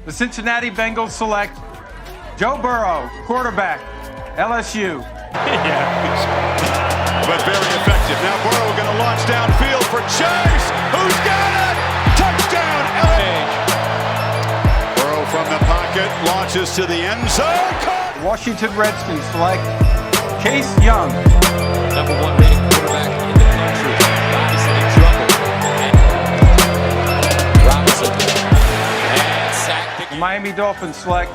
The Cincinnati Bengals select Joe Burrow, quarterback, LSU. But very effective. Now Burrow going to launch downfield for Chase. Who's got it? Touchdown, LA. Burrow from the pocket launches to the end zone. The Washington Redskins select Chase Young. Number 1 rated quarterback in the country. Robinson in trouble. Robinson. And sacked. The Miami Dolphins select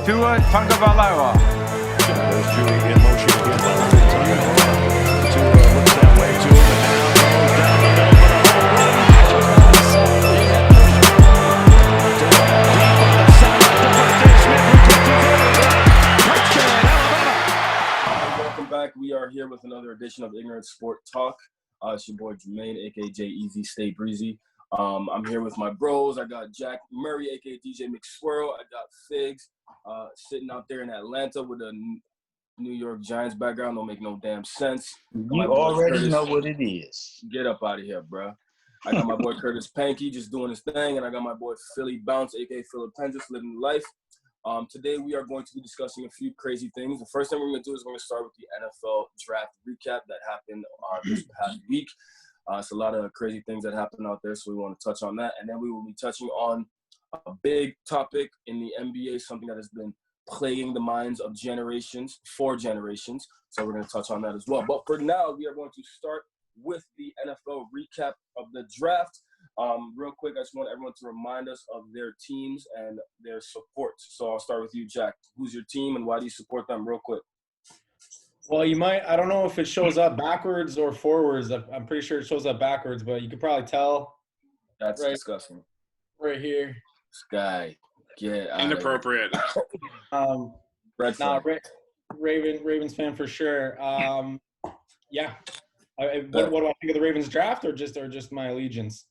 Tua Tagovailoa. There's Julie in motion again. Tua looks that way to him and now goes down the middle for the home run. Deep on the sideline to Devontae Smith who touches it. Touchdown, Alabama. Welcome back. We are here with another edition of Ignorant Sport Talk. It's your boy Jermaine, aka Easy Stay Breezy. I'm here with my bros. I got Jack Murray, aka DJ McSwirl. I got Figs sitting out there in Atlanta with a New York Giants background. Don't make no damn sense. You already know what it is. Get up out of here, bro. I got my boy Curtis Pankey just doing his thing, and I got my boy Philly Bounce, aka Philip Pendris, living life. Today we are going to be discussing a few crazy things. The first thing we're going to do is we're going to start with the NFL draft recap that happened this past week. It's a lot of crazy things that happened out there, so we want to touch on that. And then we will be touching on a big topic in the NBA, something that has been plaguing the minds of generations, 4 generations. So we're going to touch on that as well. But for now, we are going to start with the NFL recap of the draft. Real quick, I just want everyone to remind us of their teams and their support. So I'll start with you, Jack. Who's your team and why do you support them real quick? Well, you might – I don't know if it shows up backwards or forwards. I'm pretty sure it shows up backwards, but you could probably tell. That's disgusting. Right here. This guy, get out Inappropriate. Red flag. Ravens fan for sure. Yeah. What do I think of the Ravens draft or just my allegiance?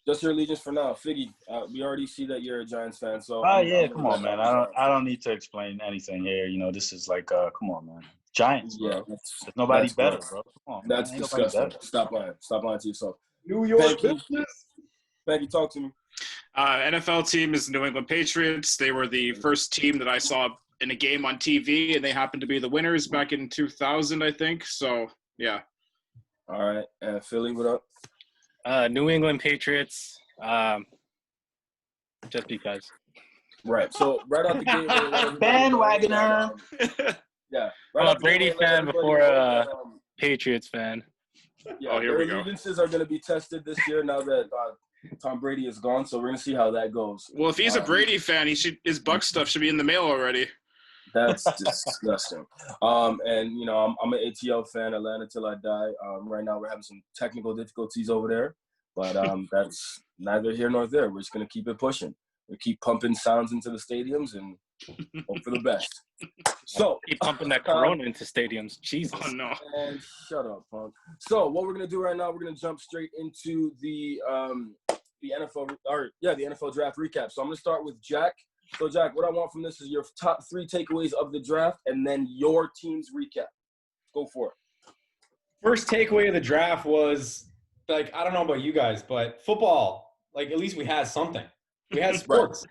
Just your allegiance for now. Figgy, we already see that you're a Giants fan. So Yeah, come on, man. I don't need to explain anything here. You know, this is like, come on, man. Giants, bro. Yeah, There's nobody better, bro. Come on, that's man. disgusting. Stop lying. Stop lying to yourself. New York business. Becky, talk to me. NFL team is New England Patriots. They were the first team that I saw in a game on TV, and they happened to be the winners back in 2000, I think. So, yeah. All right. And Philly, what up? New England Patriots, just because. Right. So, right out the gate. Bandwagoner. Yeah. I'm a Brady fan before a Patriots fan. Yeah, here we go. Their allegiances are going to be tested this year now that Tom Brady is gone, so we're going to see how that goes. Well, if he's a Brady fan, his Buck stuff should be in the mail already. That's disgusting. And, you know, I'm an ATL fan, Atlanta till I die. Right now we're having some technical difficulties over there, but that's neither here nor there. We're just going to keep it pushing. We keep pumping sounds into the stadiums and hope for the best. So Keep pumping that Corona into stadiums. Jesus. Oh, no. And shut up, punk. So what we're gonna do right now, we're gonna jump straight into the NFL draft recap. So I'm gonna start with Jack. So Jack, what I want from this is your top 3 takeaways of the draft, and then your team's recap. Go for it. First takeaway of the draft was, like, I don't know about you guys, but football, like, at least we had something. We had sports.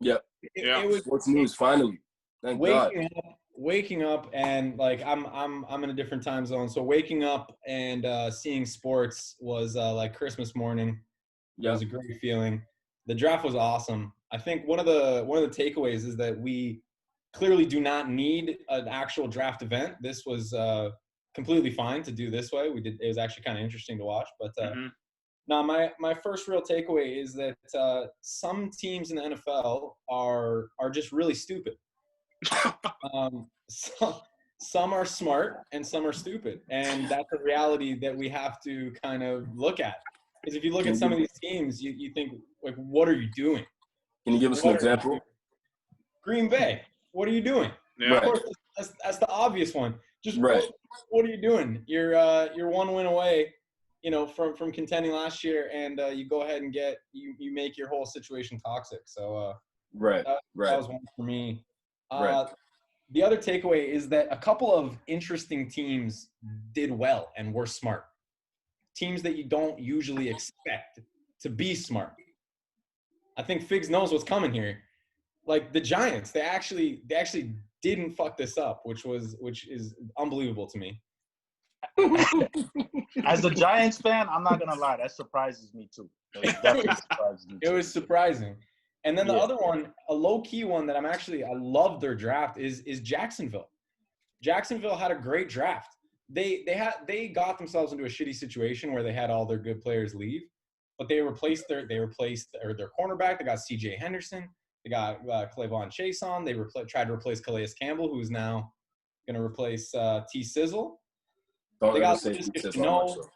Yep. Yeah. It was Sports news finally. Thank God. waking up and, like, I'm in a different time zone, so waking up and seeing sports was like Christmas morning. It was a great feeling. The draft was awesome. I think one of the takeaways is that we clearly do not need an actual draft event. This was completely fine to do this way. It was actually kind of interesting to watch. But now my first real takeaway is that some teams in the NFL are just really stupid. Some are smart and some are stupid, and that's a reality that we have to kind of look at. Because if you look at some of these teams, you think, like, what are you doing? Can you give us an example? Green Bay, what are you doing? Yeah. Of course, that's the obvious one. Just Right. what are you doing? You're one win away, you know, from contending last year, and you go ahead and you make your whole situation toxic. So that was one for me. The other takeaway is that a couple of interesting teams did well and were smart. Teams that you don't usually expect to be smart. I think Figs knows what's coming here. like the Giants, they actually didn't fuck this up, which is unbelievable to me. As a Giants fan, I'm not gonna lie, that surprises me too. It definitely surprises me It too. was surprising. And then the Yeah. other one, a low key one that I love their draft is Jacksonville. Jacksonville had a great draft. They got themselves into a shitty situation where they had all their good players leave, but they replaced their cornerback. They got C.J. Henderson. They got Clavon Chason. They tried to replace Calais Campbell, who's now going to replace T. Sizzle. Don't They ever got say Lucas T. Sizzle, Cano. I'm sure.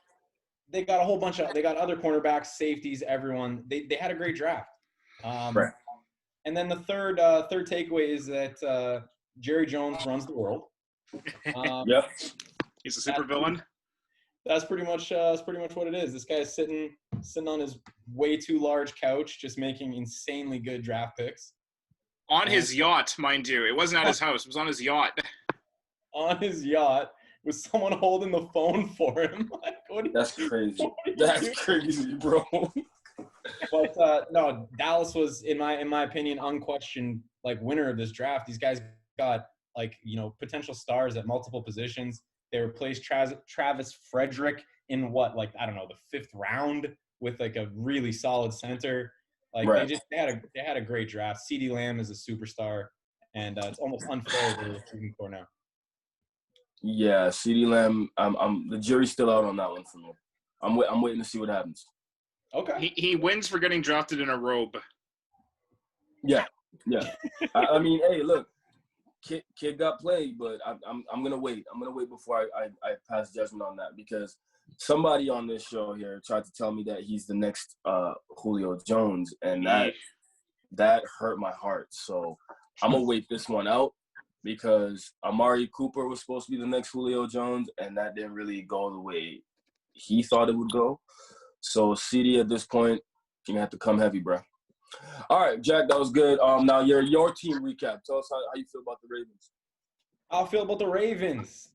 They got a whole bunch of – they got other cornerbacks, safeties, everyone. They had a great draft. Right. And then the third takeaway is that Jerry Jones runs the world. Yep. He's a supervillain. That's pretty much what it is. This guy is sitting on his way too large couch, just making insanely good draft picks. On his yacht, mind you. It wasn't at his house. It was on his yacht. On his yacht with someone holding the phone for him. Like, That's crazy. what are you That's doing? crazy, bro. But no, Dallas was, in my opinion, unquestioned winner of this draft. These guys got potential stars at multiple positions. They replaced Travis Frederick in the 5th round with a really solid center. Right. they had a great draft. CeeDee Lamb is a superstar, and it's almost unfair to receiving core now. Yeah, CeeDee Lamb. I'm the jury's still out on that one for me. I'm waiting to see what happens. Okay. He wins for getting drafted in a robe. Yeah. I mean, hey, look, kid got played, but I'm gonna wait. I'm gonna wait before I pass judgment on that, because somebody on this show here tried to tell me that he's the next Julio Jones, and that hurt my heart. So I'm gonna wait this one out, because Amari Cooper was supposed to be the next Julio Jones, and that didn't really go the way he thought it would go. So CD, at this point, you're gonna have to come heavy, bro. All right, Jack, that was good. Now your team recap. Tell us how you feel about the Ravens. How I feel about the Ravens.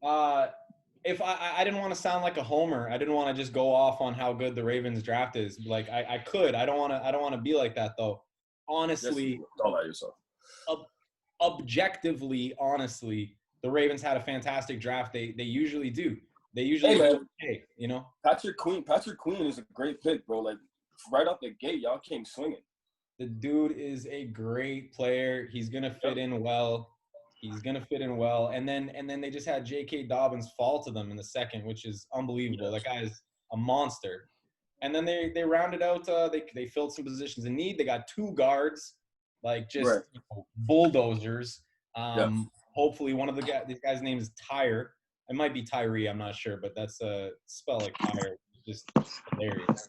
If I didn't want to sound like a homer, I didn't want to just go off on how good the Ravens draft is. I could. I don't want to be like that though. Honestly, Don't lie to yourself. Objectively, honestly, the Ravens had a fantastic draft. They usually do. They usually Hey, man. do okay, you know. Patrick Queen is a great pick, bro. Right out the gate, y'all came swinging. The dude is a great player. He's gonna fit in well. And then they just had J.K. Dobbins fall to them in the second, which is unbelievable. That guy is a monster. And then they rounded out. They filled some positions in need. They got 2 guards, bulldozers. Hopefully, one of these guys' name is Tyre. It might be Tyree. I'm not sure, but that's spelled like Tyre. Just hilarious.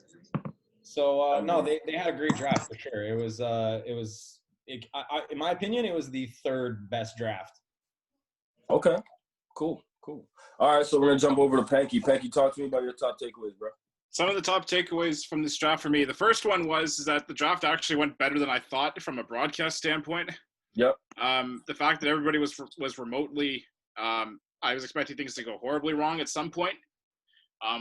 So no, they had a great draft for sure. It was in my opinion, it was the 3rd best draft. Okay, cool. All right, so we're gonna jump over to Panky. Panky, talk to me about your top takeaways, bro. Some of the top takeaways from this draft for me. The first one was that the draft actually went better than I thought from a broadcast standpoint. Yep. The fact that everybody was remotely. I was expecting things to go horribly wrong at some point,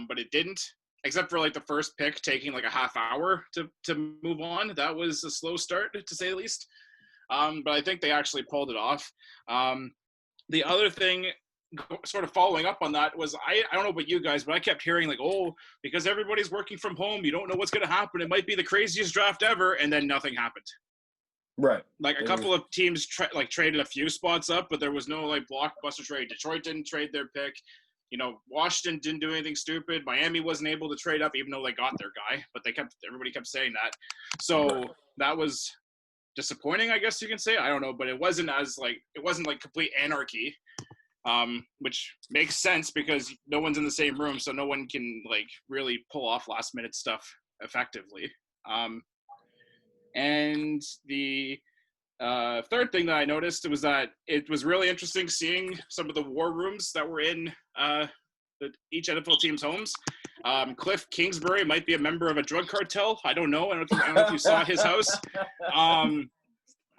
but it didn't. Except for the first pick taking a half hour to move on. That was a slow start, to say the least. But I think they actually pulled it off. The other thing, sort of following up on that, was I don't know about you guys, but I kept hearing because everybody's working from home, you don't know what's going to happen. It might be the craziest draft ever, and then nothing happened. Right. A couple of teams traded a few spots up, but there was no blockbuster trade. Detroit didn't trade their pick. Washington didn't do anything stupid. Miami wasn't able to trade up, even though they got their guy, but everybody kept saying that. So that was disappointing, I guess you can say. I don't know, but it wasn't complete anarchy, which makes sense because no one's in the same room, so no one can really pull off last minute stuff effectively. And the third thing that I noticed was that it was really interesting seeing some of the war rooms that were in each NFL team's homes. Cliff Kingsbury might be a member of a drug cartel. I don't know. I don't know if you saw his house.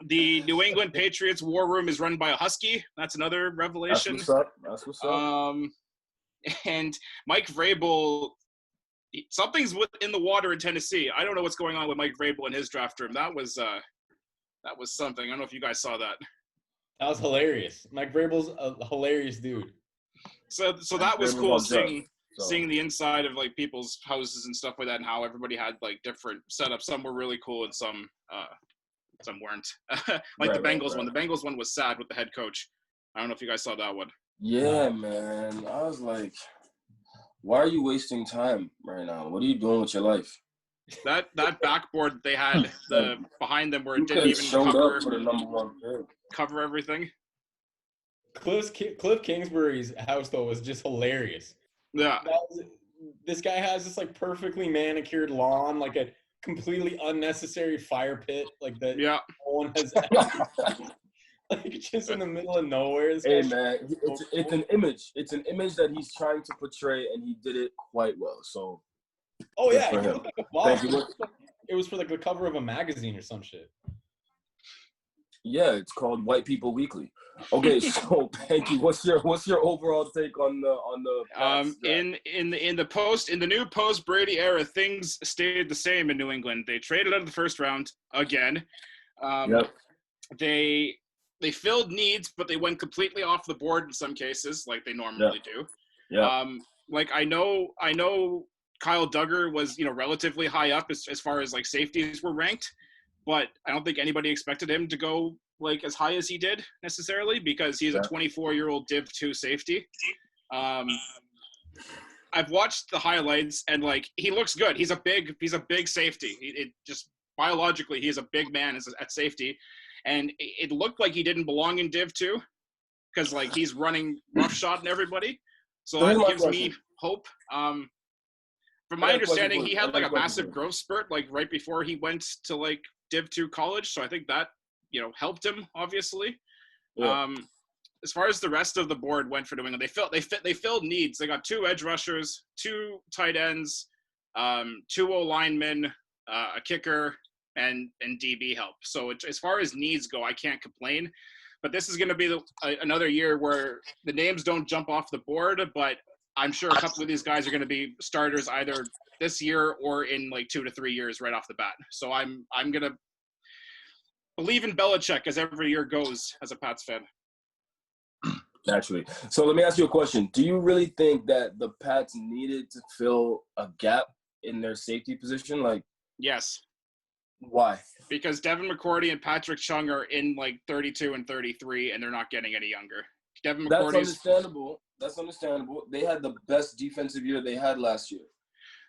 The New England Patriots war room is run by a husky. That's another revelation. That's what's up. And Mike Vrabel, something's in the water in Tennessee. I don't know what's going on with Mike Vrabel in his draft room. That was That was something. I don't know if you guys saw that. That was hilarious. Mike Vrabel's a hilarious dude. So that was cool seeing So- seeing the inside of like people's houses and stuff like that, and how everybody had like different setups. Some were really cool and some weren't. Like the Bengals one. The Bengals one was sad with the head coach. I don't know if you guys saw that one. Yeah, man. I was like, why are you wasting time right now? What are you doing with your life? That backboard they had the behind them where You it didn't could even have showed cover up for the #1 pick. cover everything. Cliff Kingsbury's house though was just hilarious. Yeah. This guy has this like perfectly manicured lawn, like a completely unnecessary fire pit, like that Yeah. no one has like just in the middle of nowhere. This Hey guy's- man, it's an image. It's an image that he's trying to portray, and he did it quite well. So Oh yeah, Good for he him. looked like a boss. Thank you. It was for like the cover of a magazine or some shit. yeah, it's called White People Weekly. Okay, so thank you. What's your overall take on the Pats draft? In the new post Brady era, things stayed the same in New England. They traded out of the first round again. Yep. They filled needs, but they went completely off the board in some cases, like they normally do. Yeah. Like I know Kyle Duggar was, relatively high up as far as like safeties were ranked, but I don't think anybody expected him to go like as high as he did necessarily, because he's a 24-year-old Div 2 safety. I've watched the highlights and like he looks good. He's a big safety. It just biologically he is a big man at safety, and it looked like he didn't belong in Div 2 because like he's running roughshod and everybody. So that gives me hope. From my understanding, he had like a massive growth spurt like right before he went to like Div 2 college. So I think that, helped him obviously. Yeah. As far as the rest of the board went for New England, they filled needs. They got 2 edge rushers, 2 tight ends, 2 O-linemen, a kicker, and DB help. So as far as needs go, I can't complain. But this is going to be another year where the names don't jump off the board, but I'm sure a couple of these guys are going to be starters either this year or in like 2 to 3 years right off the bat. So I'm going to believe in Belichick as every year goes as a Pats fan. Naturally. So let me ask you a question. Do you really think that the Pats needed to fill a gap in their safety position? Like, Yes, why? because Devin McCourty and Patrick Chung are in like 32 and 33, and they're not getting any younger. Devin That's McCourty's understandable. That's understandable. They had the best defensive year they had last year.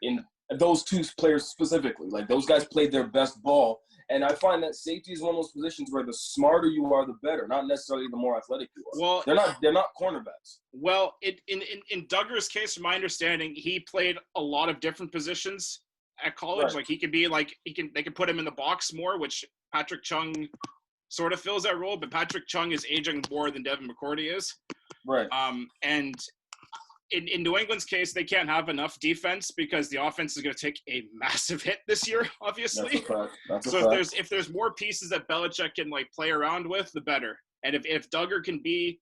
In those 2 players specifically, like those guys played their best ball. And I find that safety is one of those positions where the smarter you are, the better. Not necessarily the more athletic you are. well. They're not cornerbacks. Well, in Duggar's case, from my understanding, he played a lot of different positions at college. Right. Like he could be like they could put him in the box more, which Patrick Chung sort of fills that role. But Patrick Chung is aging more than Devin McCourty is. Right. And in New England's case, they can't have enough defense because the offense is going to take a massive hit this year, obviously. That's a So fact. if there's more pieces that Belichick can like play around with, the better. And if Duggar can be,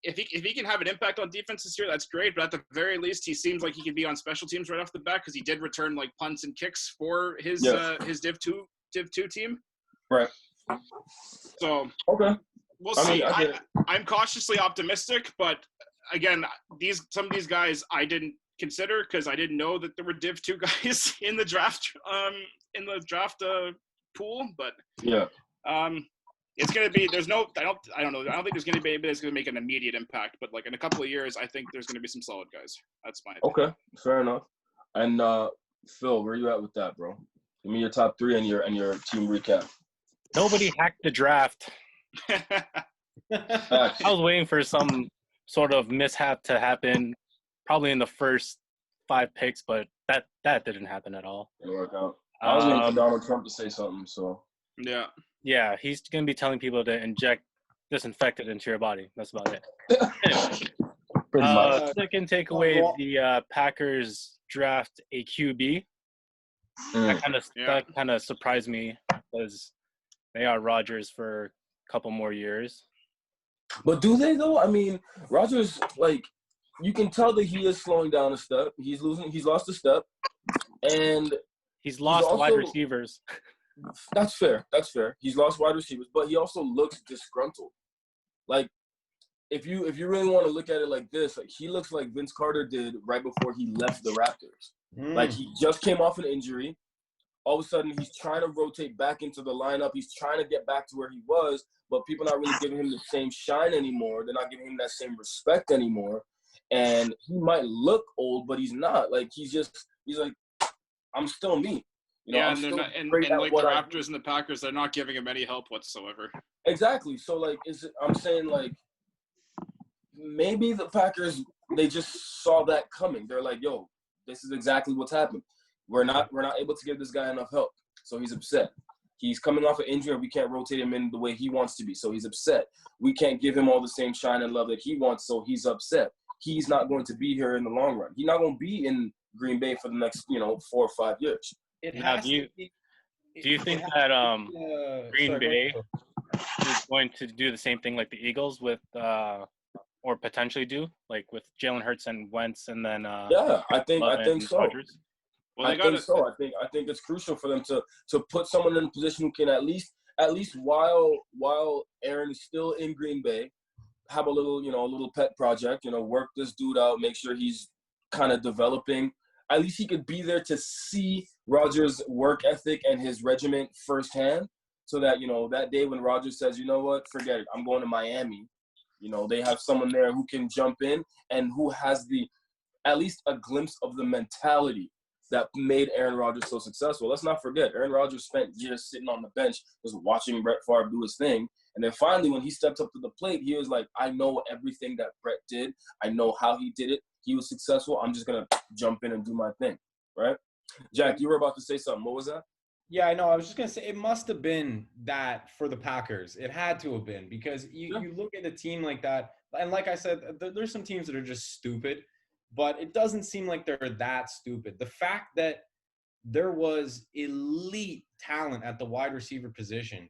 if he can have an impact on defense this year, that's great. But at the very least, he seems like he can be on special teams right off the bat because he did return like punts and kicks for his Div 2 team. Right. So Okay. we'll I see. mean, I get it. I'm cautiously optimistic, but again, some of these guys I didn't consider because I didn't know that there were Div 2 guys in the draft pool. But Yeah. it's gonna be I don't know. I don't think there's gonna be anybody that's gonna make an immediate impact. But like in a couple of years, I think there's gonna be some solid guys. That's my opinion. Okay. Fair enough. And Phil, where you at with that, bro? Give me your top 3 and your team recap. Nobody hacked the draft. I was waiting for some sort of mishap to happen, probably in the first 5 picks, but that didn't happen at all. Didn't work out. I was waiting for Donald Trump to say something. So. Yeah. Yeah, he's going to be telling people to inject disinfectant into your body. That's about it. Anyway, Pretty much. second takeaway, the Packers draft a QB. Mm. That kind of surprised me because they are Rodgers for a couple more years. But do they though? I mean, Rodgers, like, you can tell that he is slowing down a step. He's lost a step, and He's lost wide also- receivers. That's fair. That's fair. He's lost wide receivers, but he also looks disgruntled. Like, if you really want to look at it like this, like he looks like Vince Carter did right before he left the Raptors. Like, he just came off an injury. All of a sudden, he's trying to rotate back into the lineup. He's trying to get back to where he was, but people are not really giving him the same shine anymore. They're not giving him that same respect anymore. And he might look old, but he's not. Like, he's like, I'm still me. You know, yeah, I'm and still they're not, and great at like what the I Raptors and the Packers, they're not giving him any help whatsoever. Exactly. So, like, I'm saying, like, maybe the Packers, they just saw that coming. They're like, yo, this is exactly what's happened. We're not able to give this guy enough help. So he's upset. He's coming off an injury and we can't rotate him in the way he wants to be. So he's upset. We can't give him all the same shine and love that he wants. So he's upset. He's not going to be here in the long run. He's not going to be in Green Bay for the next, 4 or 5 years. Do you think that Green Bay is going to do the same thing like the Eagles with or potentially do, like with Jalen Hurts and Wentz, and then yeah, I think so. Rodgers? Well, I think so. I think it's crucial for them to put someone in a position who can at least while Aaron is still in Green Bay, have a little pet project, work this dude out, make sure he's kind of developing. At least he could be there to see Rodgers' work ethic and his regiment firsthand, so that, that day when Rodgers says, you know what, forget it, I'm going to Miami, they have someone there who can jump in and who has at least a glimpse of the mentality that made Aaron Rodgers so successful. Let's not forget, Aaron Rodgers spent years sitting on the bench just watching Brett Favre do his thing. And then finally, when he stepped up to the plate, he was like, I know everything that Brett did. I know how he did it. He was successful. I'm just going to jump in and do my thing, right? Jack, you were about to say something. What was that? Yeah, I know. I was just going to say it must have been that for the Packers. It had to have been, because you look at a team like that, and like I said, there's some teams that are just stupid, but it doesn't seem like they're that stupid. The fact that there was elite talent at the wide receiver position,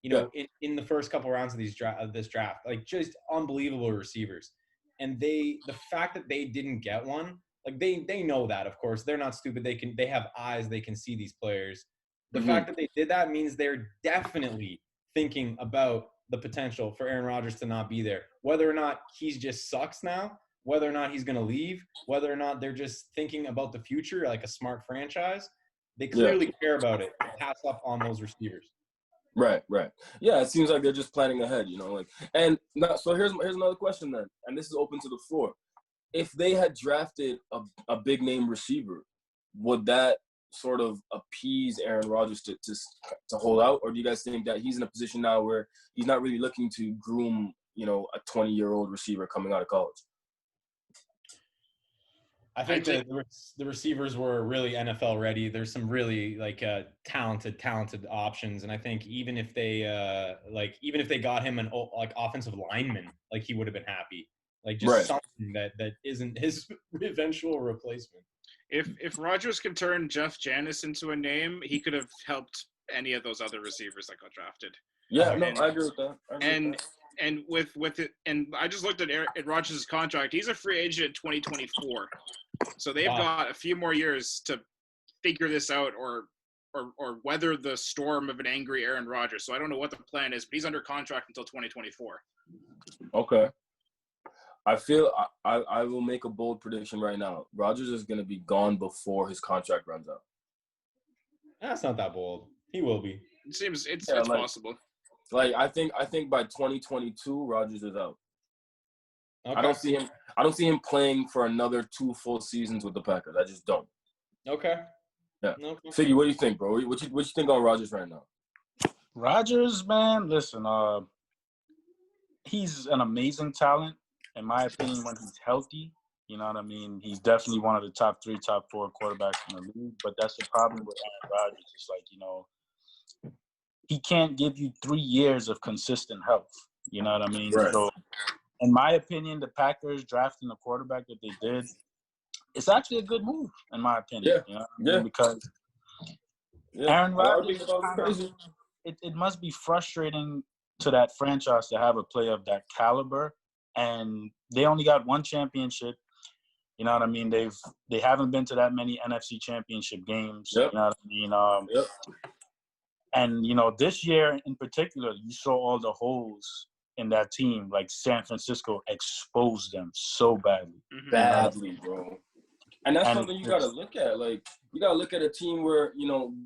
in the first couple rounds of this draft, like just unbelievable receivers. And the fact that they didn't get one, like they know that, of course. They're not stupid. They have eyes. They can see these players. The fact that they did that means they're definitely thinking about the potential for Aaron Rodgers to not be there. Whether or not he just sucks now, whether or not he's going to leave, whether or not they're just thinking about the future like a smart franchise, they clearly care about it. Pass up on those receivers. Right. Yeah, it seems like they're just planning ahead, so here's another question then, and this is open to the floor. If they had drafted a big name receiver, would that sort of appease Aaron Rodgers to hold out, or do you guys think that he's in a position now where he's not really looking to groom, a 20-year-old receiver coming out of college? I think the receivers were really NFL ready. There's some really talented options, and I think even if they got him an offensive lineman, he would have been happy. Something that isn't his eventual replacement. If Rodgers can turn Jeff Janis into a name, he could have helped any of those other receivers that got drafted. Yeah, I agree with that. And with it, and I just looked at Rodgers' contract. He's a free agent in 2024, so they've got a few more years to figure this out or weather the storm of an angry Aaron Rodgers. So I don't know what the plan is, but he's under contract until 2024. Okay. I feel I will make a bold prediction right now. Rodgers is going to be gone before his contract runs out. That's not that bold. He will be. It seems it's possible. I think by 2022, Rodgers is out. Okay. I don't see him playing for another 2 full seasons with the Packers. I just don't. Okay. Yeah. Okay. Figgy, what do you think, bro? What you think on Rodgers right now? Rodgers, man, listen, he's an amazing talent, in my opinion, when he's healthy. You know what I mean? He's definitely one of the top 3, top 4 quarterbacks in the league. But that's the problem with Aaron Rodgers. It's he can't give you 3 years of consistent health. You know what I mean? Right. So, in my opinion, the Packers drafting the quarterback that they did, it's actually a good move, in my opinion. Yeah. You know what I mean? Because Aaron Rodgers, it must be frustrating to that franchise to have a player of that caliber, and they only got 1 championship. You know what I mean? They haven't been to that many NFC championship games. Yep. You know what I mean? And, this year in particular, you saw all the holes in that team. Like San Francisco exposed them so badly. Badly, bro. And that's something you got to look at. Like, you got to look at a team where,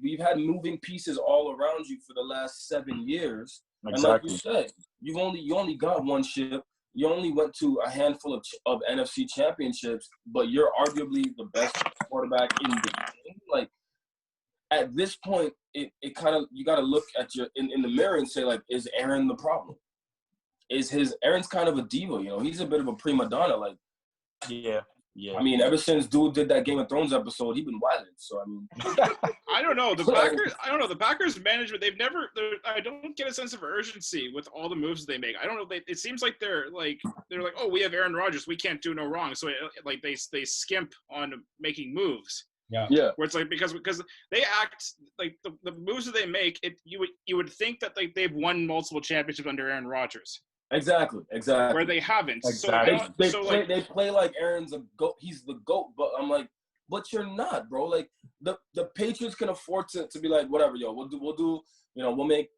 we've had moving pieces all around you for the last 7 years. Exactly. And like you said, you only got one ship. You only went to a handful of NFC championships, but you're arguably the best quarterback in the game. Like, at this point, it kind of, you got to look at in the mirror and say, like, is Aaron the problem? Aaron's kind of a diva, he's a bit of a prima donna. Like, yeah. I mean, ever since dude did that Game of Thrones episode, he's been wilding. So, I mean, I don't know. The Packers management, I don't get a sense of urgency with all the moves they make. I don't know. It seems like they're like, oh, we have Aaron Rodgers. We can't do no wrong. So they skimp on making moves. Yeah. Where it's like, because they act like the moves that they make, you would think that they've won multiple championships under Aaron Rodgers. Exactly. Where they haven't. Exactly. So they play like Aaron's a goat. He's the GOAT, but I'm like, but you're not, bro. Like the Patriots can afford to be like, whatever, yo, we'll do, we'll make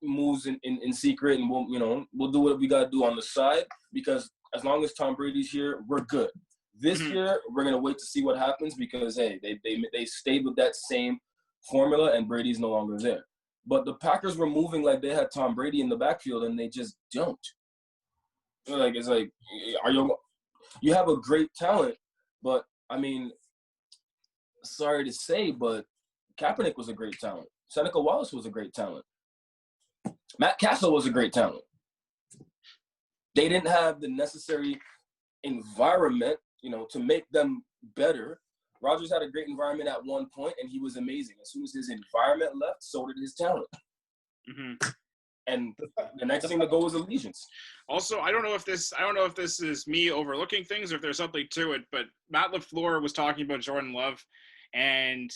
moves in secret, and we'll do what we gotta do on the side, because as long as Tom Brady's here, we're good. This year, we're gonna wait to see what happens, because hey, they stayed with that same formula, and Brady's no longer there. But the Packers were moving like they had Tom Brady in the backfield, and they just don't. Like, it's like, you have a great talent, but I mean, sorry to say, but Kaepernick was a great talent. Seneca Wallace was a great talent. Matt Castle was a great talent. They didn't have the necessary environment, to make them better. Rodgers had a great environment at one point, and he was amazing. As soon as his environment left, so did his talent. And the next thing to go was allegiance. Also, I don't know if this is me overlooking things or if there's something to it, but Matt LaFleur was talking about Jordan Love, and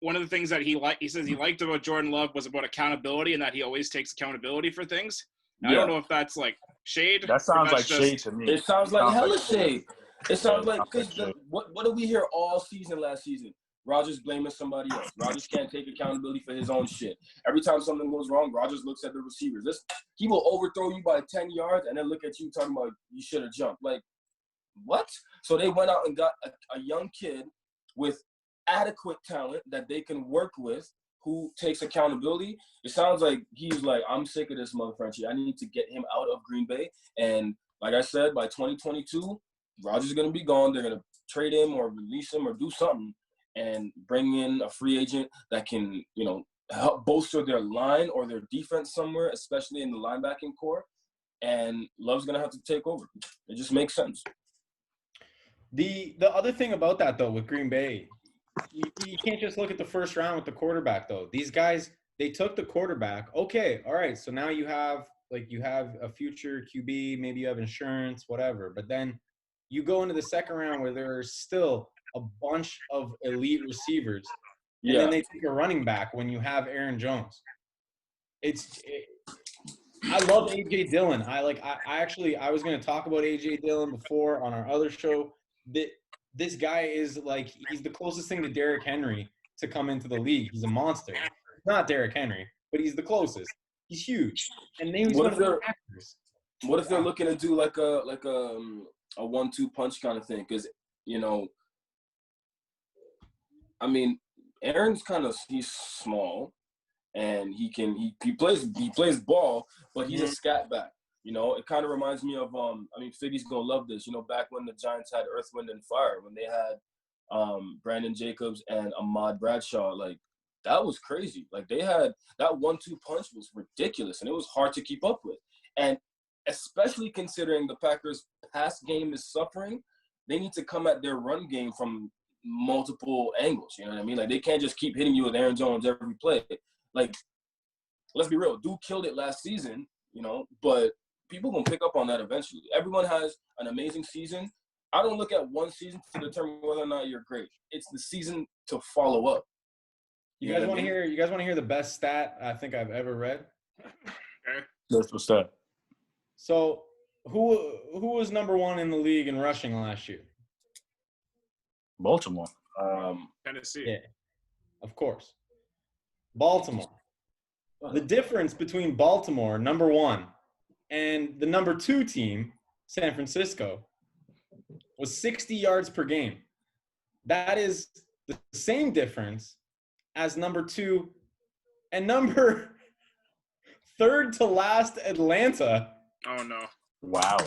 one of the things that he says he liked about Jordan Love was about accountability, and that he always takes accountability for things. Now, I don't know if that's like shade. That sounds like shade to me. It sounds like hella shade. It sounds like, because what did we hear all season last season? Rodgers blaming somebody else. Rodgers can't take accountability for his own shit. Every time something goes wrong, Rodgers looks at the receivers. He will overthrow you by 10 yards and then look at you talking about you should have jumped. Like, what? So they went out and got a young kid with adequate talent that they can work with, who takes accountability. It sounds like he's like, I'm sick of this motherfucker. I need to get him out of Green Bay. And like I said, by 2022, Rodgers is going to be gone. They're going to trade him or release him or do something and bring in a free agent that can, help bolster their line or their defense somewhere, especially in the linebacking core. And Love's going to have to take over. It just makes sense. The other thing about that, though, with Green Bay, you can't just look at the first round with the quarterback, though. These guys, they took the quarterback. Okay, all right, so now you have a future QB, maybe you have insurance, whatever. But then you go into the second round where there's still a bunch of elite receivers. And then they take a running back when you have Aaron Jones. I love A.J. Dillon. I was going to talk about A.J. Dillon before on our other show. This guy is like, he's the closest thing to Derrick Henry to come into the league. He's a monster. Not Derrick Henry, but he's the closest. He's huge. And he's one of the actors. What if they're looking to do like a 1-2 punch kind of thing? Because, I mean, Aaron's he's small, and he plays ball, but he's a scat back. It kind of reminds me of Figgy's gonna love this. Back when the Giants had Earth, Wind, and Fire, when they had Brandon Jacobs and Ahmad Bradshaw, like that was crazy. Like they had that 1-2 punch was ridiculous, and it was hard to keep up with. And especially considering the Packers' pass game is suffering, they need to come at their run game from multiple angles. You know what I mean? Like they can't just keep hitting you with Aaron Jones every play. Like, let's be real, dude killed it last season, but people gonna pick up on that eventually. Everyone has an amazing season. I don't look at one season to determine whether or not you're great. It's the season to follow up. You guys want to hear? You guys want to hear the best stat I think I've ever read? What's that? So, who was number 1 in the league in rushing last year? Baltimore. Tennessee. Yeah, of course. Baltimore. The difference between Baltimore, number 1, and the number 2 team, San Francisco, was 60 yards per game. That is the same difference as number 2 and number 3rd to last Atlanta. Oh no! Wow.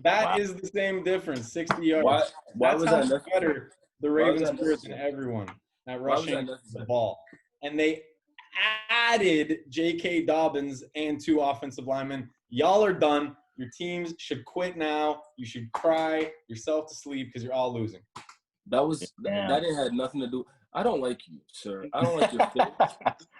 That is the same difference, 60 yards. Why That's was how that much better the Ravens were than necessary? everyone at Why was rushing that the necessary? ball. And they added J.K. Dobbins and 2 offensive linemen. Y'all are done. Your teams should quit now. You should cry yourself to sleep because you're all losing. That didn't have nothing to do. I don't like you, sir. I don't like your fit.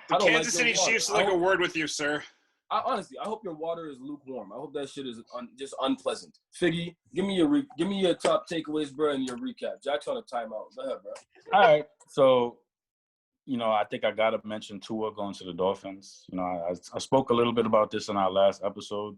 The Kansas City Chiefs would like a word with you, sir. Honestly, I hope your water is lukewarm. I hope that shit is just unpleasant. Figgy, give me your top takeaways, bro, and your recap. Jack's on a timeout. Go ahead, bro. All right. So, I think I got to mention Tua going to the Dolphins. I spoke a little bit about this in our last episode.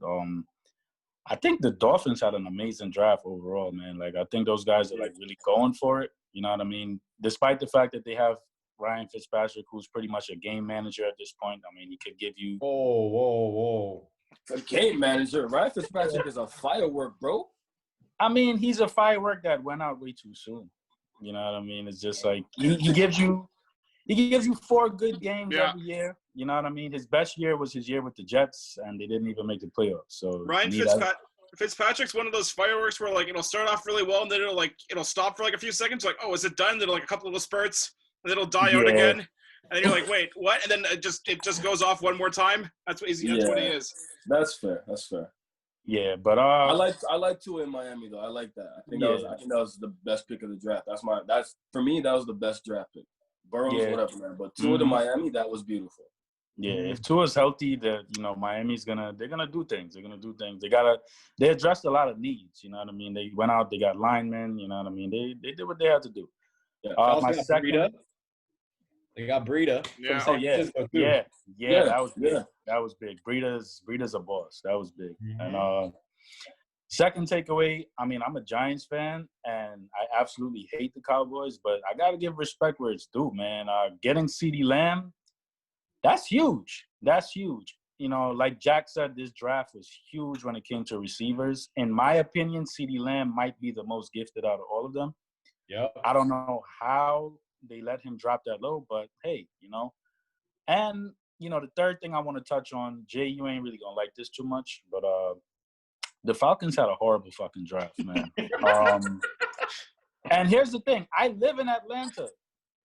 I think the Dolphins had an amazing draft overall, man. Like, I think those guys are, like, really going for it. You know what I mean? Despite the fact that they have Ryan Fitzpatrick, who's pretty much a game manager at this point. I mean, he could give you – Whoa. A game manager. Ryan Fitzpatrick is a firework, bro. I mean, he's a firework that went out way too soon. You know what I mean? It's just like he gives you 4 good games every year. You know what I mean? His best year was his year with the Jets, and they didn't even make the playoffs. So Ryan Fitzpatrick's one of those fireworks where, like, it'll start off really well, and then it'll stop for like a few seconds. Like, oh, is it done? Then like a couple of spurts, and then it'll die out again. And then you're like, wait, what? And then it just goes off one more time. That's what he is. That's fair. Yeah, but I like Tua in Miami though. I like that. I think that was the best pick of the draft. For me, that was the best draft pick. Burrows, whatever, man. But Tua to Miami, that was beautiful. Yeah, if Tua's healthy, Miami's they're gonna do things. They're gonna do things. They addressed a lot of needs. You know what I mean? They went out, they got linemen. You know what I mean? They did what they had to do. Yeah. They got Breida. Yeah. From San Francisco, too. Yeah, that was big. That was big. Breida's a boss. That was big. Mm-hmm. And second takeaway, I mean, I'm a Giants fan, and I absolutely hate the Cowboys, but I got to give respect where it's due, man. Getting CeeDee Lamb, that's huge. That's huge. Like Jack said, this draft was huge when it came to receivers. In my opinion, CeeDee Lamb might be the most gifted out of all of them. Yeah. I don't know how they let him drop that low, but hey, And, the third thing I want to touch on, Jay, you ain't really going to like this too much, but the Falcons had a horrible fucking draft, man. And here's the thing. I live in Atlanta.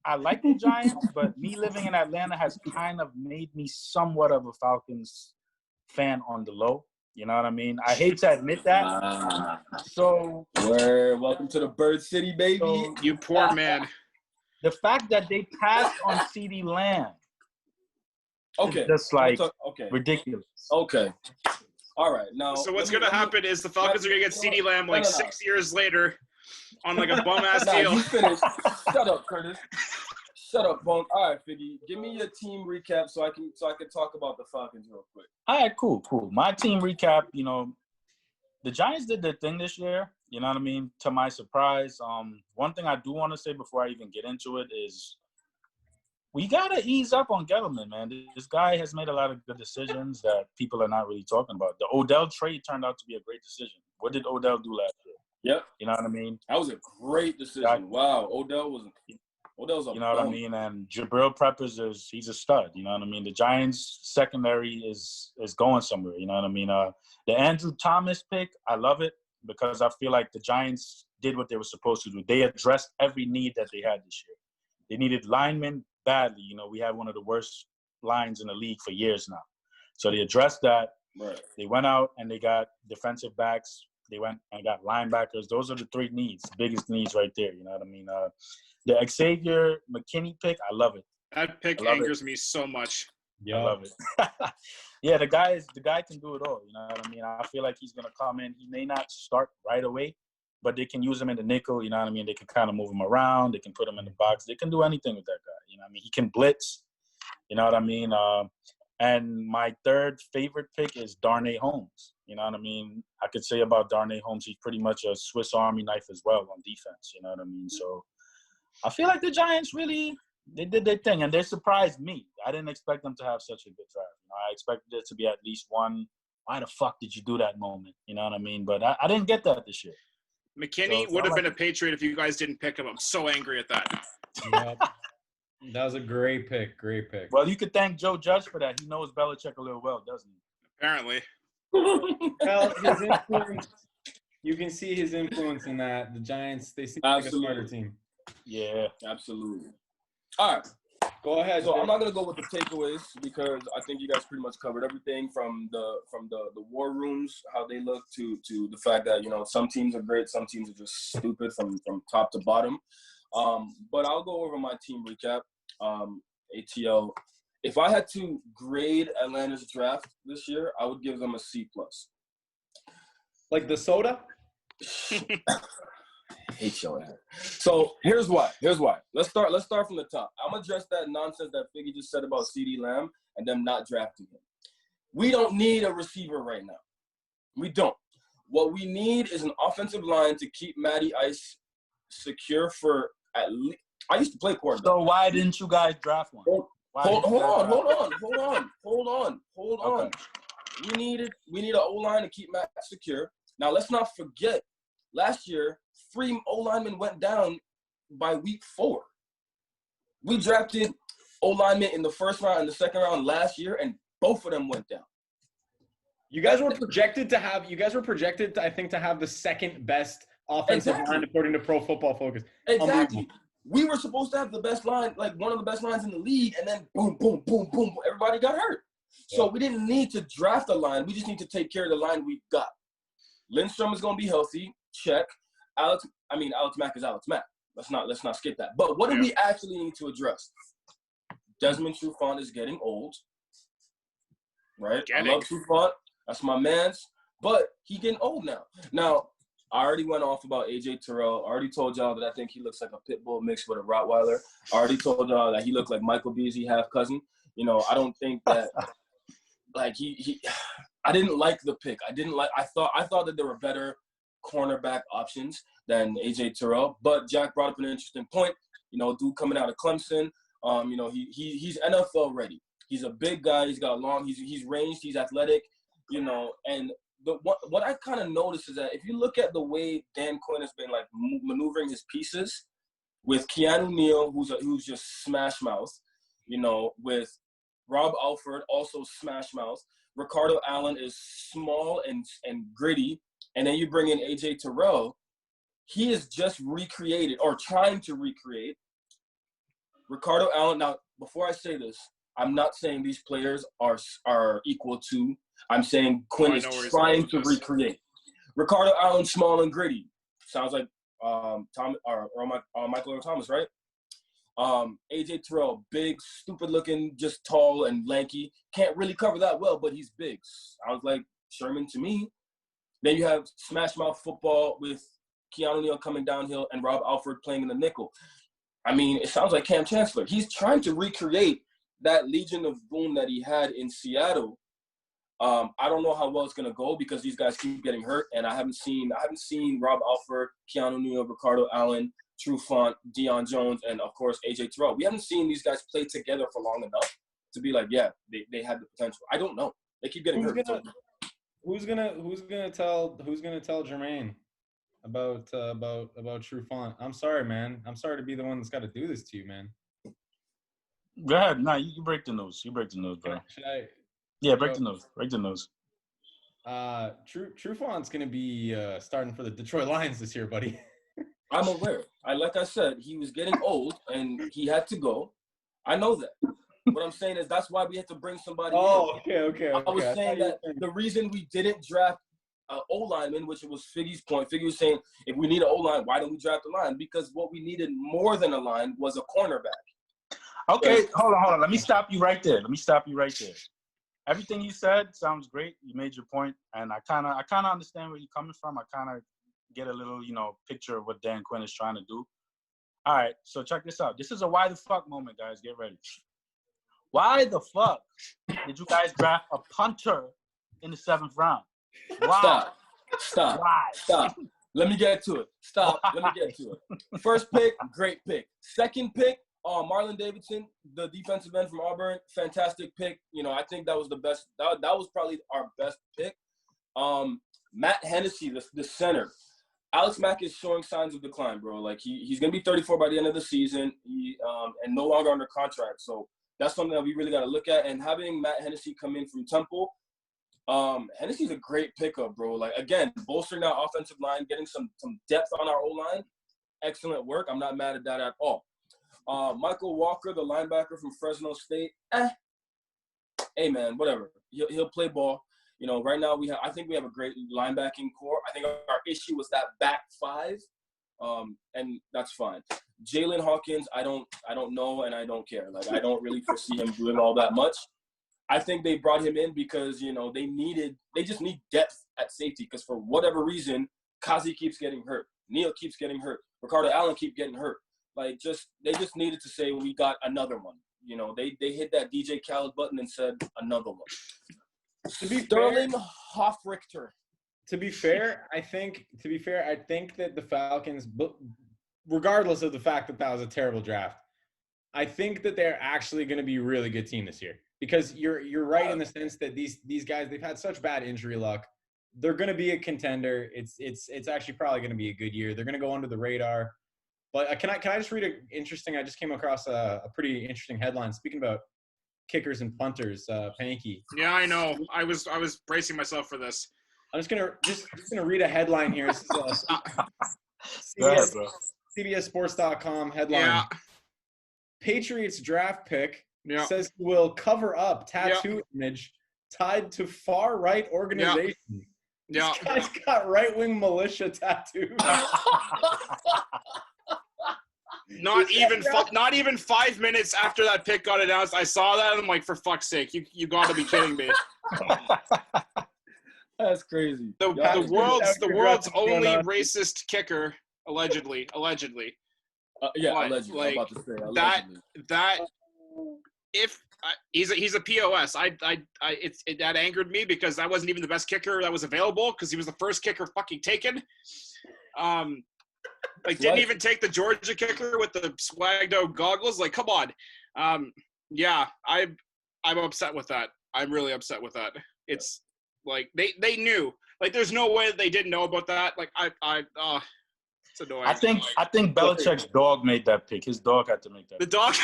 I like the Giants, but me living in Atlanta has kind of made me somewhat of a Falcons fan on the low. You know what I mean? I hate to admit that. So welcome to the Bird City, baby. So, you poor man. The fact that they passed on CeeDee Lamb is just ridiculous. Okay. All right. Now, so what's going to happen is the Falcons are going to get CeeDee Lamb 6 years later on like a bum-ass deal. You finished. Shut up, Curtis. Shut up, Bunk. All right, Figgy. Give me your team recap so I can talk about the Falcons real quick. All right, cool. My team recap, the Giants did their thing this year. You know what I mean? To my surprise. One thing I do want to say before I even get into it is we got to ease up on Gettleman, man. This guy has made a lot of good decisions that people are not really talking about. The Odell trade turned out to be a great decision. What did Odell do last year? Yep. You know what I mean? That was a great decision. Wow. Odell's a You know what I mean? And Jabril Peppers he's a stud. You know what I mean? The Giants secondary is going somewhere. You know what I mean? The Andrew Thomas pick, I love it because I feel like the Giants did what they were supposed to do. They addressed every need that they had this year. They needed linemen badly. We had one of the worst lines in the league for years now. So they addressed that. Right. They went out and they got defensive backs. They went and got linebackers. Those are the 3 needs, biggest needs right there. You know what I mean? The Xavier McKinney pick, I love it. That pick angers me so much. Yeah, I love it. Yeah, the guy can do it all. You know what I mean? I feel like he's gonna come in. He may not start right away, but they can use him in the nickel. You know what I mean? They can kind of move him around. They can put him in the box. They can do anything with that guy. You know what I mean? He can blitz. You know what I mean? And my third favorite pick is Darnay Holmes. You know what I mean? I could say about Darnay Holmes, he's pretty much a Swiss Army knife as well on defense. You know what I mean? So I feel like the Giants really They did their thing, and they surprised me. I didn't expect them to have such a good draft. I expected it to be at least one. Why the fuck did you do that moment? You know what I mean? But I didn't get that this year. McKinney would have been a Patriot if you guys didn't pick him. I'm so angry at that. Yep. That was a great pick. Great pick. Well, you could thank Joe Judge for that. He knows Belichick a little well, doesn't he? Apparently. Well, his influence, you can see his influence in that. The Giants, they seem like a smarter team. Yeah. Absolutely. All right. Go ahead. So I'm not gonna go with the takeaways because I think you guys pretty much covered everything from the war rooms, how they look, to the fact that some teams are great, some teams are just stupid from top to bottom. But I'll go over my team recap. ATL. If I had to grade Atlanta's draft this year, I would give them a C+. Like the soda? I hate your ass. So here's why. Let's start from the top. I'm gonna address that nonsense that Figgy just said about CeeDee Lamb and them not drafting him. We don't need a receiver right now. We don't. What we need is an offensive line to keep Matty Ice secure for at least. I used to play quarterback. So why didn't you guys draft one? Hold on. Okay. We need an O-line to keep Matt secure. Now let's not forget, last year 3 O-linemen went down by week 4. We drafted O-linemen in the first round and the second round last year, and both of them went down. You guys were projected to have, I think, to have the second best offensive line according to Pro Football Focus. Exactly. We were supposed to have the best line, like one of the best lines in the league, and then boom, boom, boom, boom, everybody got hurt. So we didn't need to draft a line. We just need to take care of the line we got. Lindstrom is going to be healthy. Check. Alex Mack is Alex Mack. Let's not skip that. But what do we actually need to address? Desmond Trufant is getting old. Right? I love Trufant. That's my man's. But he's getting old now. Now, I already went off about A.J. Terrell. I already told y'all that I think he looks like a pit bull mixed with a Rottweiler. I already told y'all that he looked like Michael Beasley half-cousin. I don't think that like I didn't like the pick. I thought that there were better cornerback options than A.J. Terrell. But Jack brought up an interesting point. Dude coming out of Clemson. He's NFL ready. He's a big guy. He's got long. He's ranged. He's athletic. And what I kind of noticed is that if you look at the way Dan Quinn has been like maneuvering his pieces with Keanu Neal, who's just smash mouth, with Rob Alford, also smash mouth. Ricardo Allen is small and gritty, and then you bring in A.J. Terrell. He is just recreated or trying to recreate Ricardo Allen. Now, before I say this, I'm not saying these players are equal to. I'm saying Quinn is trying to recreate. Ricardo Allen, small and gritty. Sounds like Michael Earl Thomas, right? A.J. Terrell, big, stupid-looking, just tall and lanky. Can't really cover that well, but he's big. Sounds like Sherman to me. Then you have smash mouth football with Keanu Neal coming downhill and Rob Alford playing in the nickel. I mean, it sounds like Cam Chancellor. He's trying to recreate that Legion of Boom that he had in Seattle. I don't know how well it's gonna go because these guys keep getting hurt, and I haven't seen Rob Alford, Keanu Neal, Ricardo Allen, Trufant, Deion Jones, and of course A.J. Terrell. We haven't seen these guys play together for long enough to be like, yeah, they had the potential. I don't know. They keep getting hurt. Who's gonna tell Jermaine about Trufant? I'm sorry, man. I'm sorry to be the one that's got to do this to you, man. Go ahead. Nah, you break the news. You break the news, bro. Should I? Yeah, break the news. Break the news. Trufant's gonna be starting for the Detroit Lions this year, buddy. I'm aware. Like I said, he was getting old and he had to go. I know that. What I'm saying is that's why we had to bring somebody in. Okay. I was saying that the reason we didn't draft O-lineman, which was Figgy's point. Figgy was saying, if we need an O-line, why don't we draft a line? Because what we needed more than a line was a cornerback. Okay, hold on. Let me stop you right there. Everything you said sounds great. You made your point, and I kind of understand where you're coming from. I kind of get a little, picture of what Dan Quinn is trying to do. All right, so check this out. This is a why the fuck moment, guys. Get ready. Why the fuck did you guys draft a punter in the 7th round? Why? Stop. Why? Stop. Let me get to it. Let me get to it. First pick, great pick. Second pick, Marlon Davidson, the defensive end from Auburn, fantastic pick. You know, I think that was the best. That was probably our best pick. Matt Hennessy, the center. Alex Mack is showing signs of decline, bro. Like he's gonna be 34 by the end of the season. And no longer under contract. So that's something that we really got to look at. And having Matt Hennessy come in from Temple, Hennessy's a great pickup, bro. Like again, bolstering our offensive line, getting some depth on our O-line. Excellent work. I'm not mad at that at all. Michael Walker, the linebacker from Fresno State. Hey man, whatever. He'll play ball. You know, right now I think we have a great linebacking core. I think our issue was that back five, and that's fine. Jalen Hawkins, I don't know and I don't care. Like I don't really foresee him doing all that much. I think they brought him in because you know they just need depth at safety because for whatever reason, Kazi keeps getting hurt, Neal keeps getting hurt, Ricardo Allen keeps getting hurt. Like they just needed to say we got another one. You know, they hit that DJ Khaled button and said another one. To be Sterling Hofrichter. To be fair, I think that the Falcons, regardless of the fact that that was a terrible draft, I think that they're actually going to be a really good team this year. Because you're right in the sense that these guys, they've had such bad injury luck. They're going to be a contender. It's actually probably going to be a good year. They're going to go under the radar. But can I just read I just came across a pretty interesting headline. Speaking about kickers and punters, Panky. Yeah, I know. I was bracing myself for this. I'm just gonna read a headline here. This is CBSSports.com headline. Yeah. Patriots draft pick says he will cover up tattoo image tied to far right organization. Yeah. This guy's got right-wing militia tattoos. Not even 5 minutes after that pick got announced, I saw that and I'm like, for fuck's sake, you got to be kidding me. That's crazy. The world's only racist kicker, allegedly. Allegedly. Like, I'm about to say, allegedly. that if he's a POS, that angered me because that wasn't even the best kicker that was available because he was the first kicker fucking taken. Like didn't even take the Georgia kicker with the swagged out goggles. Like, come on. I'm upset with that. I'm really upset with that. It's like they knew. Like, there's no way that they didn't know about that. Like, it's annoying. I think Belichick's dog made that pick. His dog had to make that. The dog.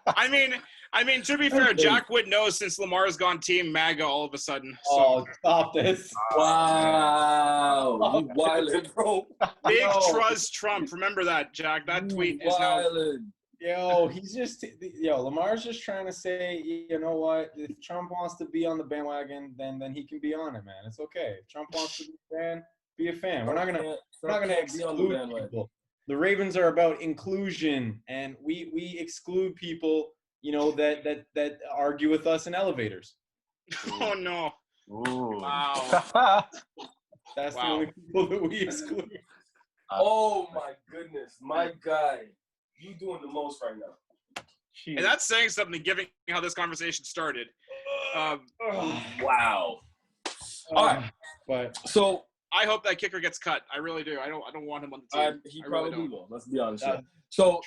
I mean, to be fair, Jack Wood knows since Lamar's gone Team MAGA all of a sudden. So. Oh, stop this! Wow, you wildin', bro. Big trust Trump. Remember that, Jack. That tweet is now. Lamar's just trying to say, you know what? If Trump wants to be on the bandwagon, then he can be on it, man. It's okay. If Trump wants to be a fan. We're not gonna exclude people. The Ravens are about inclusion, and we exclude people, you know, that argue with us in elevators. Oh no! Ooh. Wow. That's the only people that we exclude. Oh my goodness, my guy. You doing the most right now. Jeez. And that's saying something, given how this conversation started. Wow. All right, but so I hope that kicker gets cut. I really do. I don't want him on the team. He probably will. Let's be honest. So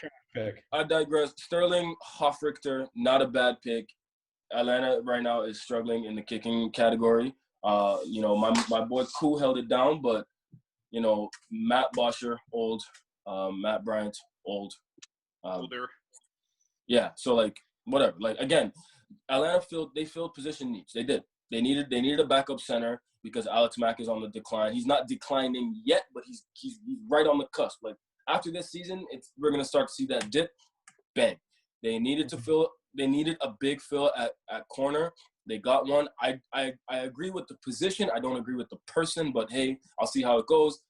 I digress. Sterling Hofrichter, not a bad pick. Atlanta right now is struggling in the kicking category. You know, my boy Koo held it down, but you know, Matt Bosher, old. Matt Bryant, old. Older. Yeah, so like whatever. Like again, Atlanta filled position needs. They did. They needed a backup center because Alex Mack is on the decline. He's not declining yet, but he's right on the cusp. Like after this season, we're gonna start to see that dip. Bang. They needed a big fill at corner. They got one. I agree with the position. I don't agree with the person, but hey, I'll see how it goes.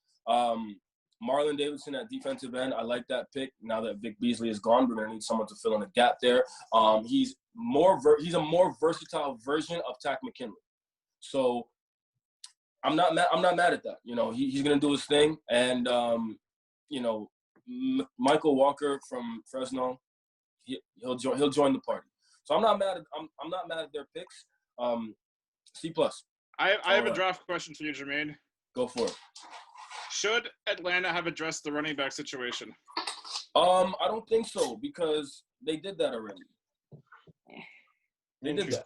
Marlon Davidson at defensive end, I like that pick. Now that Vic Beasley is gone, we're gonna need someone to fill in a gap there. He's a more versatile version of Takk McKinley. So I'm not mad at that. You know, he's gonna do his thing, and you know, Michael Walker from Fresno, he'll join the party. So I'm not mad at their picks. C+. I have a draft question for you, Jermaine. Go for it. Should Atlanta have addressed the running back situation? I don't think so because they did that already. They did that.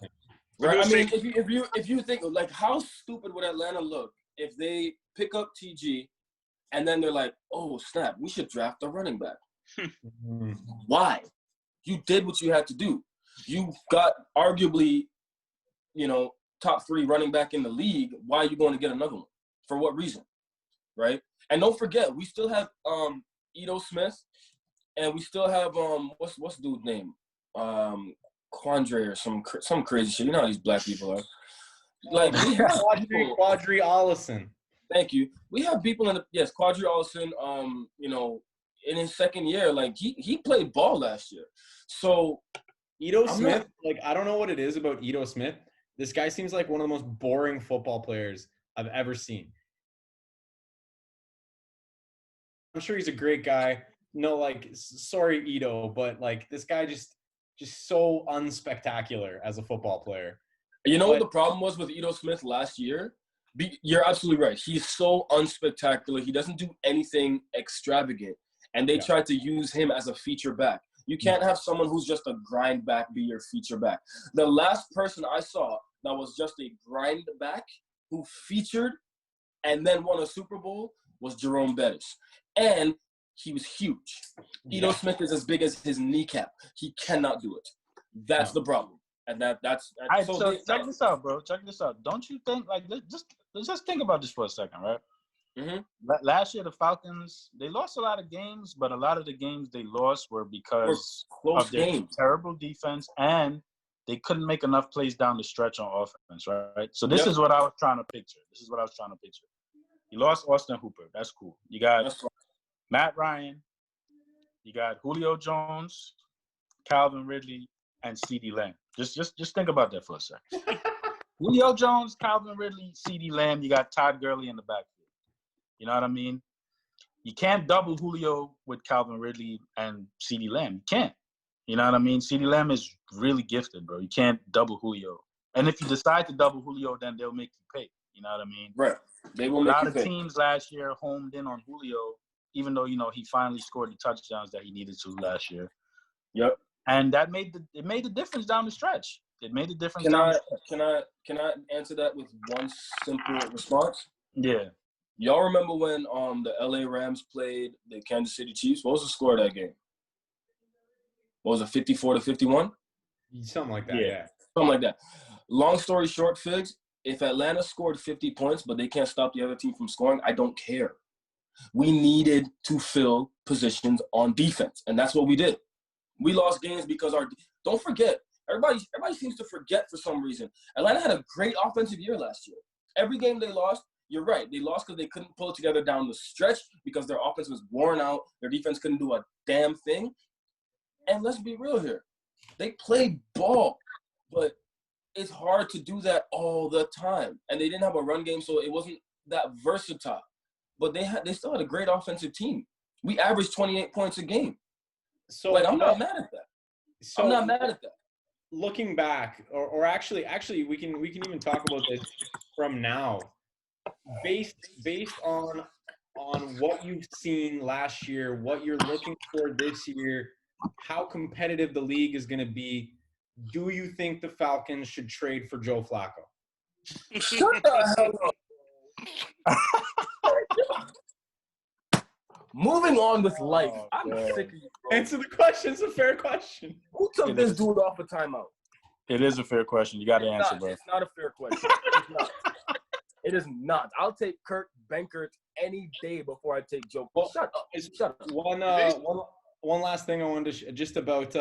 Right? I mean, if you think like how stupid would Atlanta look if they pick up TG and then they're like, oh snap, we should draft a running back. Why? You did what you had to do. You got arguably, top 3 running back in the league. Why are you going to get another one? For what reason? Right? And don't forget, we still have Ito Smith, and we still have what's the dude's name? Quandre or some crazy shit. You know how these black people are. Like we have Quadri Allison. Thank you. We have people Quadri Allison. In his second year, like he played ball last year. So Ito Smith, I don't know what it is about Ito Smith. This guy seems like one of the most boring football players I've ever seen. I'm sure he's a great guy. No, sorry, Ito, but this guy just so unspectacular as a football player. You know what the problem was with Ito Smith last year? You're absolutely right. He's so unspectacular. He doesn't do anything extravagant. And they tried to use him as a feature back. You can't have someone who's just a grind back be your feature back. The last person I saw that was just a grind back who featured and then won a Super Bowl was Jerome Bettis. And he was huge. Ito Smith is as big as his kneecap. He cannot do it. That's the problem. And that's so check this out, bro. Check this out. Don't you think let's just think about this for a second, right? Mm-hmm. Last year, the Falcons, they lost a lot of games, but a lot of the games they lost were because of their terrible defense, and they couldn't make enough plays down the stretch on offense, right? So this is what I was trying to picture. You lost Austin Hooper. That's cool. You got Matt Ryan. You got Julio Jones, Calvin Ridley, and CeeDee Lamb. Just think about that for a second. Julio Jones, Calvin Ridley, CeeDee Lamb. You got Todd Gurley in the backfield. You know what I mean? You can't double Julio with Calvin Ridley and CeeDee Lamb. You can't. You know what I mean? CeeDee Lamb is really gifted, bro. You can't double Julio. And if you decide to double Julio, then they'll make you pay. You know what I mean? Right. They will make you pay. A lot of teams last year homed in on Julio, even though, he finally scored the touchdowns that he needed to last year. Yep. And that made the difference down the stretch. It made the difference. Can I answer that with one simple response? Yeah. Y'all remember when the LA Rams played the Kansas City Chiefs? What was the score of that game? What was it, 54-51? Something like that, yeah. Something like that. Long story short, Figs, if Atlanta scored 50 points, but they can't stop the other team from scoring, I don't care. We needed to fill positions on defense, and that's what we did. We lost games because don't forget, everybody seems to forget for some reason. Atlanta had a great offensive year last year. Every game they lost, you're right. They lost because they couldn't pull it together down the stretch because their offense was worn out. Their defense couldn't do a damn thing. And let's be real here. They played ball, but it's hard to do that all the time. And they didn't have a run game, so it wasn't that versatile. But they still had a great offensive team. We averaged 28 points a game. So I'm not mad at that. I'm not mad at that. Looking back, or actually we can even talk about this from now. Based on what you've seen last year, what you're looking for this year, how competitive the league is going to be, do you think the Falcons should trade for Joe Flacco? Shut the hell up. Moving on with life. I'm sick of you, bro. Answer the question. It's a fair question. Who took this dude off a timeout? It is a fair question. You got to answer, bro. It's not a fair question. It's not. It is not. I'll take Kurt Benkert any day before I take Joe. Well, shut up. One last thing I wanted to just about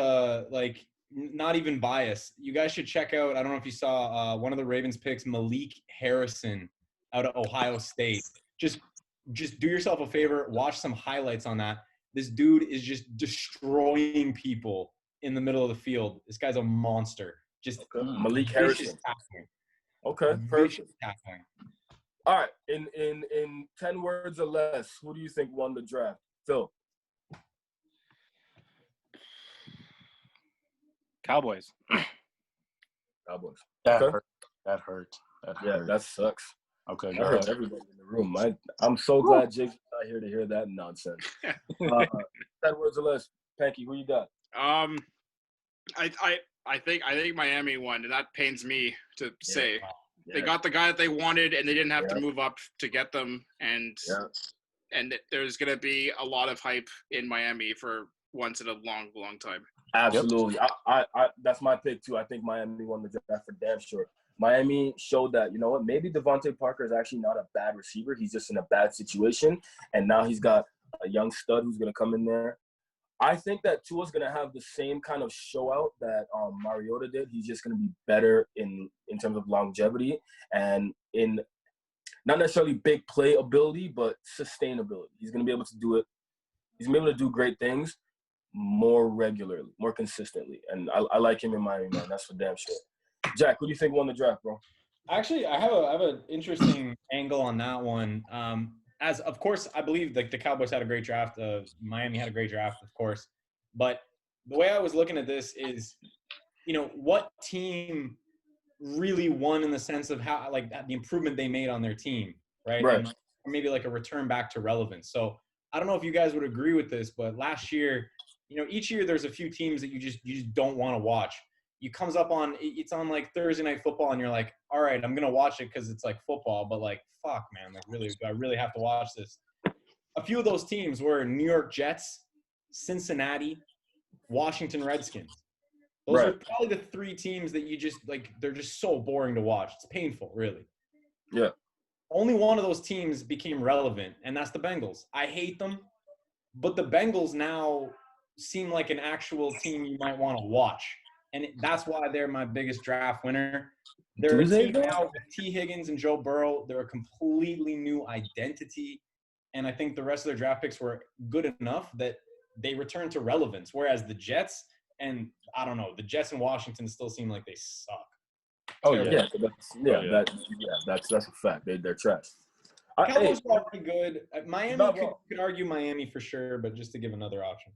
not even bias. You guys should check out. I don't know if you saw one of the Ravens picks, Malik Harrison, out of Ohio State. Just do yourself a favor. Watch some highlights on that. This dude is just destroying people in the middle of the field. This guy's a monster. Just Malik Harrison. Okay, perfect. All right, in 10 words or less, who do you think won the draft? Phil. Cowboys. That hurt. Yeah, that sucks. Okay, that hurt everybody in the room. I'm so glad Jake's not here to hear that nonsense. 10 words or less. Panky, who you got? I think Miami won, and that pains me to say. Yeah. They got the guy that they wanted, and they didn't have to move up to get them. And there's gonna be a lot of hype in Miami for once in a long, long time. Absolutely. I that's my pick too. I think Miami won the draft for damn sure. Miami showed that, you know what, maybe Devontae Parker is actually not a bad receiver. He's just in a bad situation. And now he's got a young stud who's going to come in there. I think that Tua's going to have the same kind of show out that Mariota did. He's just going to be better in terms of longevity and in not necessarily big play ability, but sustainability. He's going to be able to do it. He's going to be able to do great things more regularly, more consistently. And I like him in Miami, man. That's for damn sure. Jack, who do you think won the draft, bro? Actually, I have an interesting angle on that one. As of course, I believe the Cowboys had a great draft. Miami had a great draft, of course. But the way I was looking at this is, you know, what team really won in the sense of how, like, the improvement they made on their team, right? Right. And, or maybe like a return back to relevance. So I don't know if you guys would agree with this, but last year, you know, each year there's a few teams that you just don't want to watch. It comes up on, it's on like Thursday Night Football, and you're like, all right, I'm gonna watch it because it's like football, but like, fuck, man, like really, do I really have to watch this? A few of those teams were New York Jets, Cincinnati, Washington Redskins. Those are probably the three teams that you just like. They're just so boring to watch. It's painful, really. Yeah. Only one of those teams became relevant, and that's the Bengals. I hate them, but the Bengals now seem like an actual team you might want to watch. And that's why they're my biggest draft winner. They're a team now with T. Higgins and Joe Burrow. They're a completely new identity. And I think the rest of their draft picks were good enough that they returned to relevance. Whereas the Jets and, I don't know, the Jets and Washington still seem like they suck. Oh, yeah. That's a fact. They're trash. Cowboys are pretty good. Miami could argue Miami for sure, but just to give another option.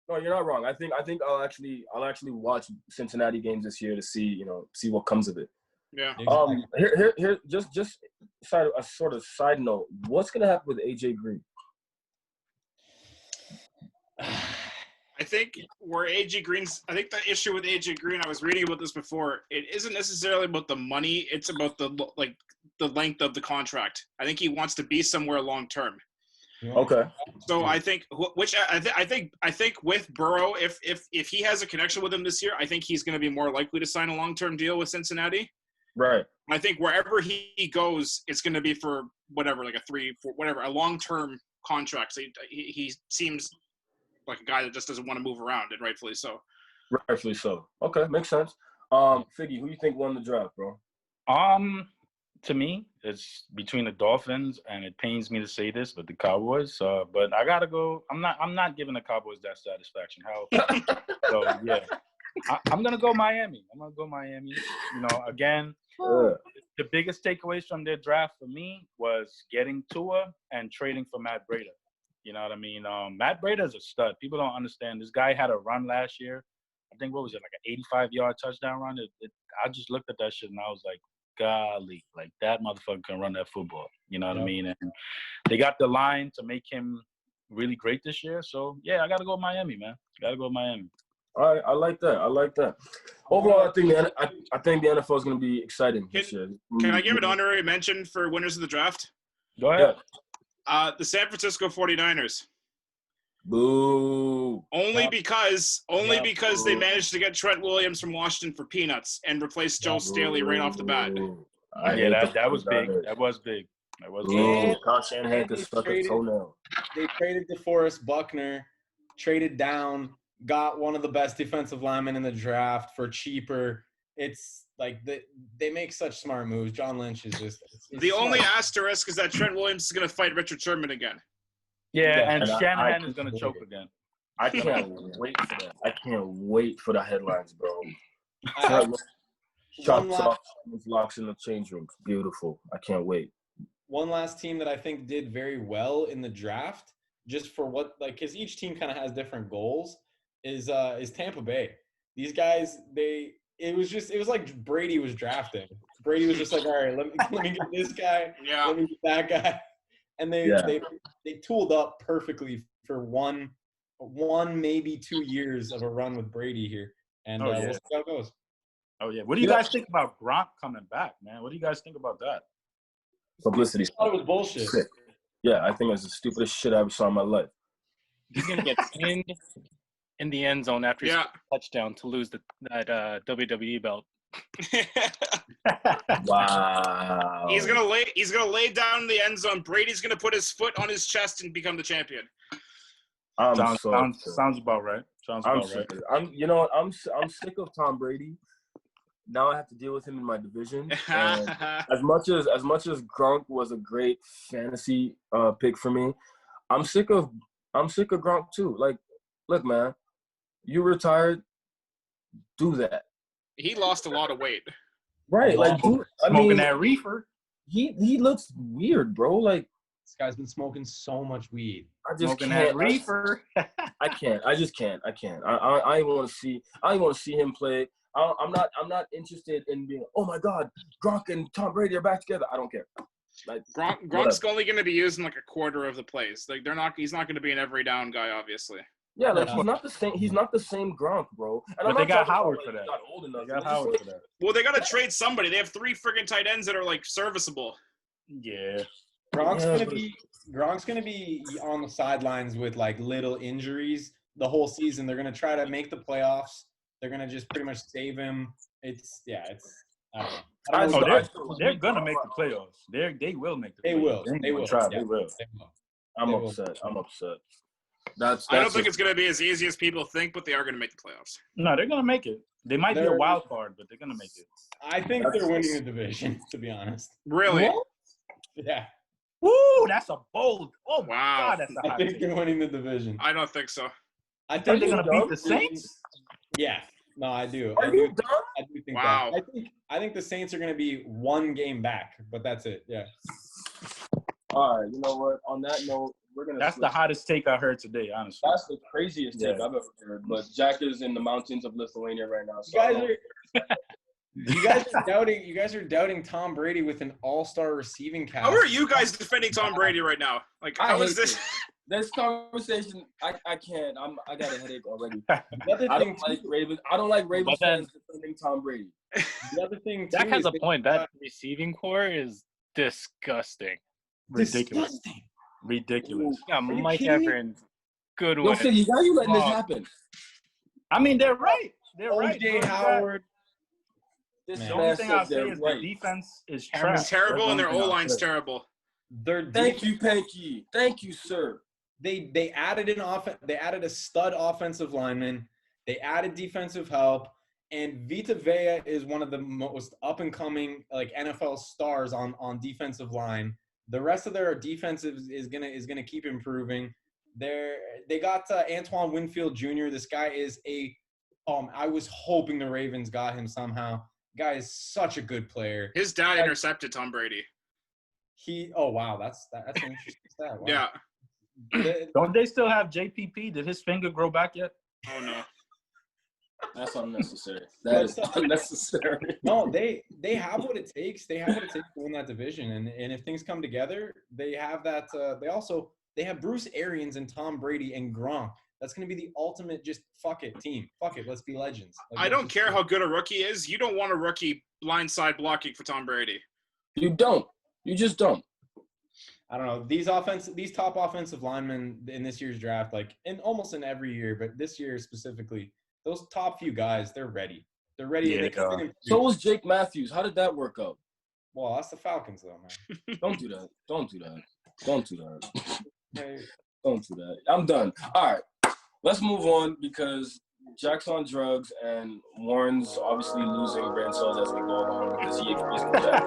No, you're not wrong. I think I'll actually watch Cincinnati games this year to see what comes of it. Yeah. Here, just a sort of side note. What's gonna happen with AJ Green? I think the issue with AJ Green, I was reading about this before. It isn't necessarily about the money. It's about the length of the contract. I think he wants to be somewhere long term. Okay. So I think with Burrow, if he has a connection with him this year, I think he's going to be more likely to sign a long-term deal with Cincinnati. Right. I think wherever he goes, it's going to be for whatever, like a long-term contract. So he seems like a guy that just doesn't want to move around, and rightfully so. Rightfully so. Okay, makes sense. Figgy, who you think won the draft, bro? To me, it's between the Dolphins, and it pains me to say this, but the Cowboys. But I gotta go. I'm not giving the Cowboys that satisfaction. So yeah, I'm gonna go Miami. You know, again, the biggest takeaways from their draft for me was getting Tua and trading for Matt Breida. You know what I mean? Matt Breida is a stud. People don't understand. This guy had a run last year. I think, what was it, like an 85-yard touchdown run? I just looked at that shit and I was like, golly, like that motherfucker can run that football. You know what I mean? And they got the line to make him really great this year. So yeah, I gotta go Miami, man. All right, I like that. Overall, I think the NFL is gonna be exciting this year. Can I give an honorary mention for winners of the draft? Go ahead. The San Francisco 49ers. Boo. Only because they managed to get Trent Williams from Washington for peanuts and replace Joe Staley right off the bat. That was big. That was big. Kyle Shanahan could suck a toenail. They traded DeForest Buckner, traded down, got one of the best defensive linemen in the draft for cheaper. It's like they make such smart moves. John Lynch is just the only asterisk is that Trent Williams is going to fight Richard Sherman again. Yeah, and Shanahan is going to choke again. I can't wait for that. I can't wait for the headlines, bro. Locks in the change room. Beautiful. I can't wait. One last team that I think did very well in the draft, just for what, like, because each team kind of has different goals, is Tampa Bay. These guys, it was like Brady was drafting. Brady was just like, all right, let me get this guy, let me get that guy. And they tooled up perfectly for one 1, maybe 2 years of a run with Brady here, and we'll see how it goes. Oh yeah. What do you guys think about Gronk coming back, man? What do you guys think about that? Publicity. I thought it was bullshit. Sick. Yeah, I think it's the stupidest shit I ever saw in my life. He's gonna get pinned in the end zone after his touchdown to lose that WWE belt. Wow. He's gonna lay down in the end zone. Brady's gonna put his foot on his chest and become the champion. Sounds about right. You know what? I'm sick of Tom Brady. Now I have to deal with him in my division. And as much as Gronk was a great fantasy pick for me, I'm sick of Gronk too. Like, look, man, you retired, do that. He lost a lot of weight. Right, like, dude, smoking that reefer. He looks weird, bro. Like, this guy's been smoking so much weed. I just Smoking can't. that reefer. I can't. I just can't. I can't. I want to see him play. I'm not interested in being. Oh my God, Gronk and Tom Brady are back together. I don't care. Like, Gronk's only going to be used in like a quarter of the plays. Like he's not going to be an every down guy, obviously. Yeah, like he's not the same. He's not the same Gronk, bro. And but they got Howard for that. Not old enough. They got Howard for that. Well, they got to trade somebody. They have 3 friggin' tight ends that are like serviceable. Yeah. Gronk's gonna be on the sidelines with like little injuries the whole season. They're gonna try to make the playoffs. They're gonna just pretty much save him. I don't know. They're gonna make the playoffs. They will make the playoffs. They will. They will. I'm upset. I don't think it's going to be as easy as people think, but they are going to make the playoffs. No, they're going to make it. They might be a wild card, but they're going to make it. I think they're winning the division, to be honest. Really? What? Yeah. Woo, that's a bold. Oh, wow. God, that's a hot take. They're winning the division. I don't think so. I think they're going to beat the Saints? Yeah. No, I do. Are you done? I do think wow. that. I think the Saints are going to be 1 game back, but that's it. Yeah. All right. You know what? On that note, that's the hottest take I heard today, honestly. That's the craziest take I've ever heard. But Jack is in the mountains of Lithuania right now. So you guys are doubting Tom Brady with an all-star receiving cast. How are you guys defending Tom Brady right now? Like, how is this? This conversation, I can't. I got a headache already. I don't like Ravens fans defending Tom Brady. The other thing, Jack has a point. That receiving core is disgusting. Ridiculous. Yeah, Mike Evans, good one. How you letting this happen? I mean, they're right. They're right. O.J. Howard. The only thing I'll say is the defense is trash. It's terrible, and their O-line's terrible. Thank you, Panky. Thank you, sir. They added They added a stud offensive lineman. They added defensive help, and Vita Vea is one of the most up and coming like NFL stars on defensive line. The rest of their defensive is gonna keep improving. They got Antoine Winfield Jr. This guy is I was hoping the Ravens got him somehow. Guy is such a good player. His dad intercepted Tom Brady. Wow, that's an interesting stat. Wow. Yeah. Don't they still have JPP? Did his finger grow back yet? Oh no. That's unnecessary. That is unnecessary. No, they have what it takes. They have what it takes to win that division. And if things come together, they have that. They have Bruce Arians and Tom Brady and Gronk. That's going to be the ultimate just fuck it team. Fuck it. Let's be legends. I don't care how good a rookie is. You don't want a rookie blindside blocking for Tom Brady. You don't. You just don't. I don't know. These top offensive linemen in this year's draft, like almost in every year, but this year specifically, those top few guys, they're ready. They're ready. Yeah, so was Jake Matthews. How did that work out? Well, that's the Falcons, though, man. Don't do that. Don't do that. Don't do that. Don't do that. I'm done. All right. Let's move on because Jack's on drugs and Warren's obviously losing brain cells as we go along because he agrees with Jack.